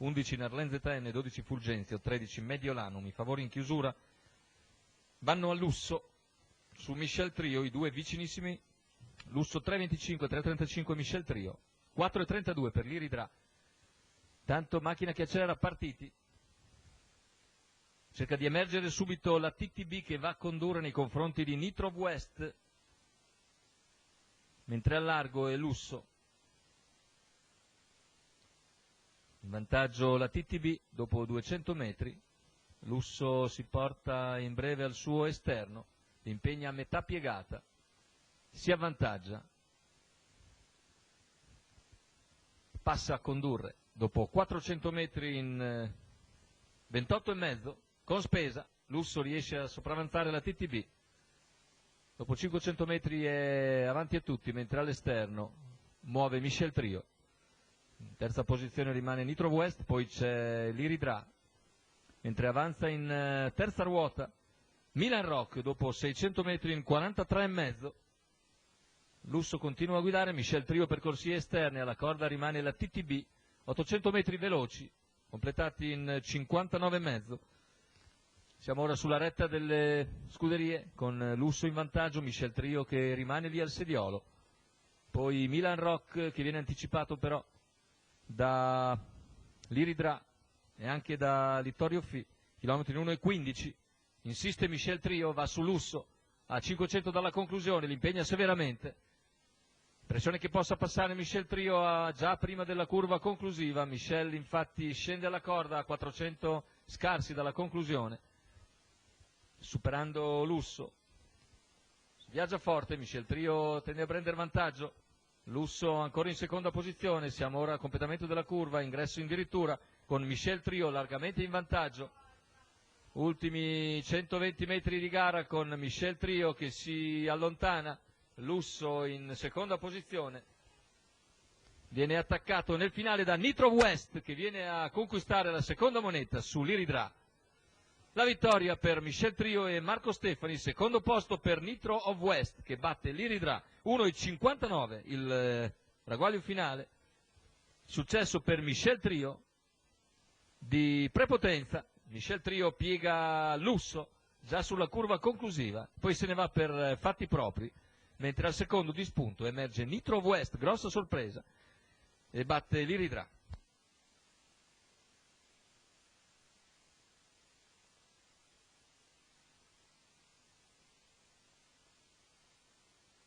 11 Narlen ZN, 12 Fulgenzio, 13 Mediolanum. I favori in chiusura vanno a Lusso su Michel Trio, i due vicinissimi. Lusso 3,25, 3,35 Michel Trio, 4,32 per l'Iridra. Tanto macchina che accelera, partiti. Cerca di emergere subito la TTB che va a condurre nei confronti di Nitro West, mentre a largo è Lusso. In vantaggio la TTB dopo 200 metri. Lusso si porta in breve al suo esterno, impegna a metà piegata, si avvantaggia, passa a condurre dopo 400 metri in 28,5 con spesa. Lusso riesce a sopravanzare la TTB, dopo 500 metri è avanti a tutti, mentre all'esterno muove Michel Trio. In terza posizione rimane Nitro West, poi c'è l'Iridra, mentre avanza in terza ruota Milan Rock dopo 600 metri in 43,5. Lusso continua a guidare, Michel Trio per corsie esterne, alla corda rimane la TTB, 800 metri veloci, completati in 59,5. Siamo ora sulla retta delle scuderie, con Lusso in vantaggio, Michel Trio che rimane lì al sediolo. Poi Milan Rock che viene anticipato però da l'Iridra e anche da Littorio Fi, chilometri 1,15. Insiste Michel Trio, va su Lusso, a 500 dalla conclusione, li impegna severamente. Pressione che possa passare Michel Trio già prima della curva conclusiva. Michel infatti scende alla corda a 400 scarsi dalla conclusione, superando Lusso. Viaggia forte, Michel Trio tende a prendere vantaggio. Lusso ancora in seconda posizione, siamo ora a completamento della curva, ingresso addirittura con Michel Trio largamente in vantaggio. Ultimi 120 metri di gara con Michel Trio che si allontana, Lusso in seconda posizione. Viene attaccato nel finale da Nitro West che viene a conquistare la seconda moneta sull'Iridra. La vittoria per Michel Trio e Marco Stefani, secondo posto per Nitro of West che batte l'Iridra 1,59 il ragguaglio finale. Successo per Michel Trio di prepotenza. Michel Trio piega Lusso già sulla curva conclusiva, poi se ne va per fatti propri, mentre al secondo di spunto emerge Nitro of West, grossa sorpresa, e batte l'Iridra.